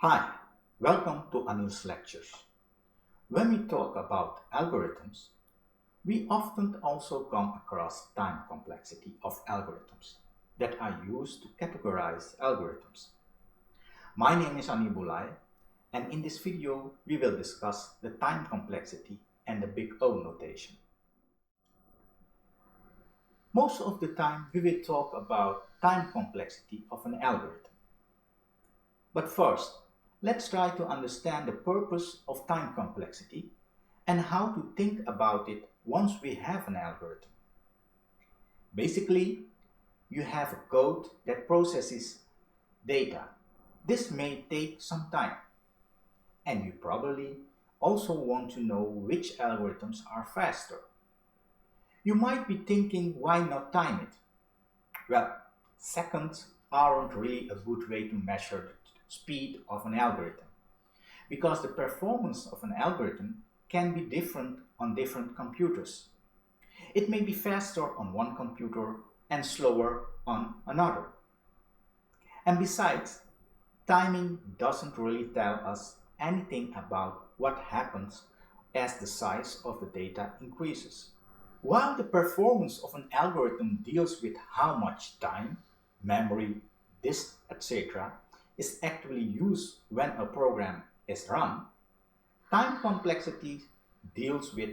Hi, welcome to Anil's lectures. When we talk about algorithms, we often also come across time complexity of algorithms that are used to categorize algorithms. My name is Anil Bulai, and in this video we will discuss the time complexity and the BigO notation. Most of the time we will talk about time complexity of an algorithm. But first, let's try to understand the purpose of time complexity and how to think about it once we have an algorithm. Basically, you have a code that processes data. This may take some time, and you probably also want to know which algorithms are faster. You might be thinking, why not time it? Well, seconds aren't really a good way to measure the speed of an algorithm, because the performance of an algorithm can be different on different computers. It may be faster on one computer and slower on another. And besides, timing doesn't really tell us anything about what happens as the size of the data increases. While the performance of an algorithm deals with how much time, memory, disk, etc. is actually used when a program is run, time complexity deals with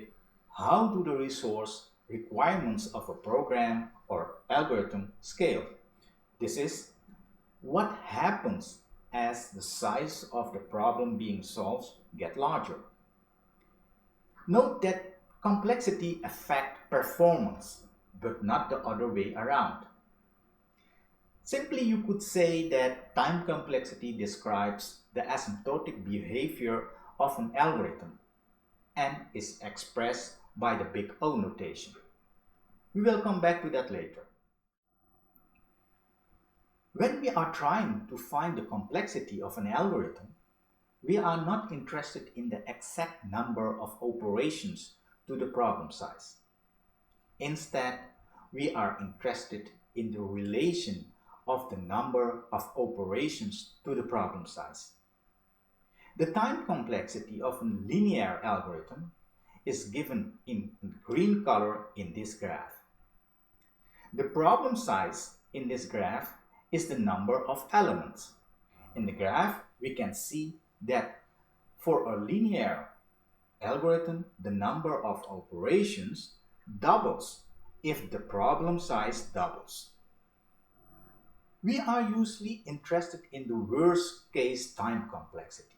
how do the resource requirements of a program or algorithm scale. This is what happens as the size of the problem being solved get larger. Note that complexity affects performance, but not the other way around. Simply, you could say that time complexity describes the asymptotic behavior of an algorithm and is expressed by the BigO notation. We will come back to that later. When we are trying to find the complexity of an algorithm, we are not interested in the exact number of operations to the problem size. Instead, we are interested in the relation of the number of operations to the problem size. The time complexity of a linear algorithm is given in green color in this graph. The problem size in this graph is the number of elements. In the graph, we can see that for a linear algorithm, the number of operations doubles if the problem size doubles. We are usually interested in the worst case time complexity,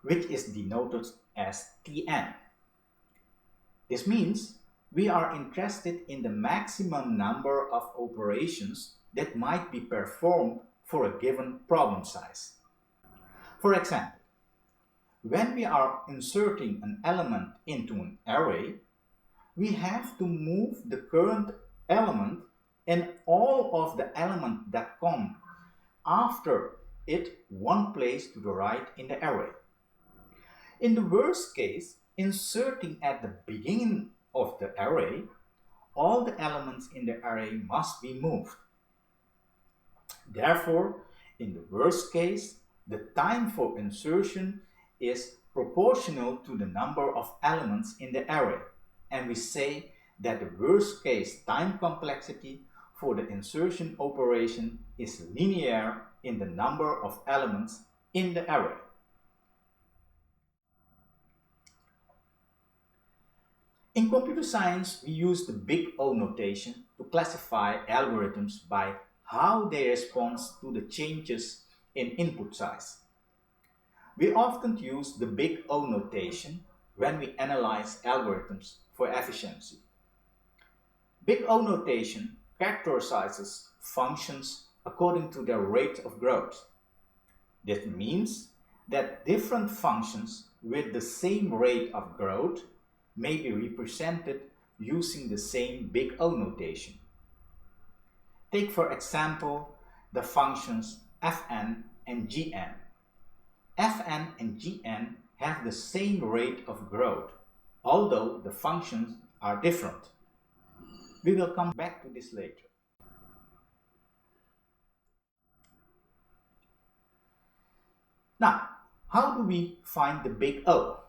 which is denoted as Tn. This means we are interested in the maximum number of operations that might be performed for a given problem size. For example, when we are inserting an element into an array, we have to move the current element and all of the elements that come after it one place to the right in the array. In the worst case, inserting at the beginning of the array, all the elements in the array must be moved. Therefore, in the worst case, the time for insertion is proportional to the number of elements in the array, and we say that the worst case time complexity for the insertion operation is linear in the number of elements in the array. In computer science, we use the BigO notation to classify algorithms by how they respond to the changes in input size. We often use the BigO notation when we analyze algorithms for efficiency. BigO notation characterizes functions according to their rate of growth. This means that different functions with the same rate of growth may be represented using the same BigO notation. Take, for example, the functions fn and gn. Fn and gn have the same rate of growth, although the functions are different. We will come back to this later. Now, how do we find the big O?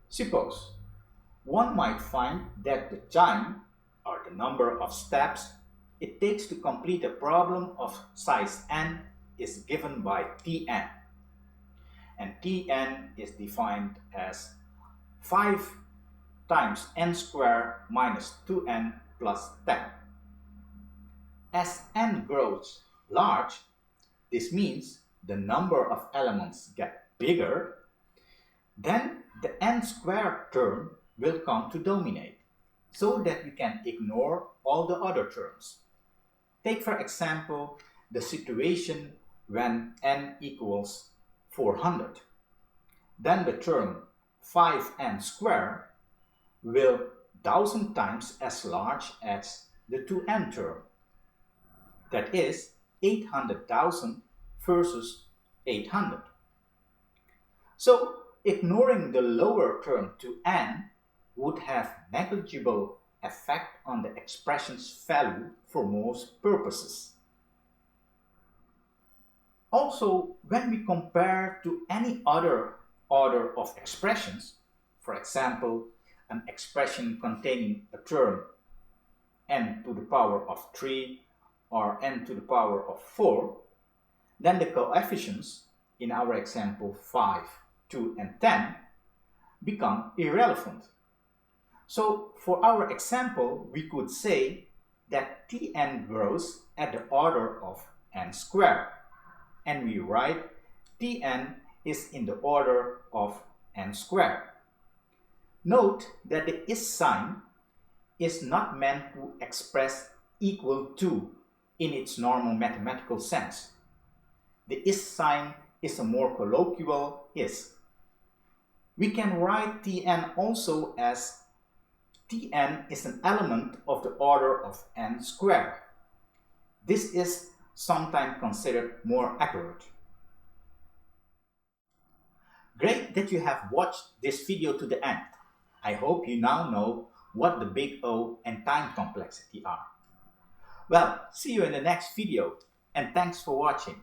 Suppose one might find that the time, or the number of steps it takes to complete a problem of size n is given by Tn. And Tn is defined as 5 times n squared minus 2n plus 10. As n grows large, this means the number of elements get bigger, then the n squared term will come to dominate, so that we can ignore all the other terms. Take for example the situation when n equals 400. Then the term 5n squared will 1000 times as large as the 2n term. That is 800,000 versus 800. So ignoring the lower term to n would have negligible effect on the expression's value for most purposes. Also, when we compare to any other order of expressions, for example, an expression containing a term n to the power of 3 or n to the power of 4, then the coefficients, in our example 5, 2, and 10, become irrelevant. So for our example, we could say that Tn grows at the order of n squared, and we write Tn is in the order of n squared. Note that the is sign is not meant to express equal to in its normal mathematical sense. The is sign is a more colloquial is. We can write Tn also as Tn is an element of the order of n squared. This is sometimes considered more accurate. Great that you have watched this video to the end. I hope you now know what the big O and time complexity are. Well, see you in the next video, and thanks for watching.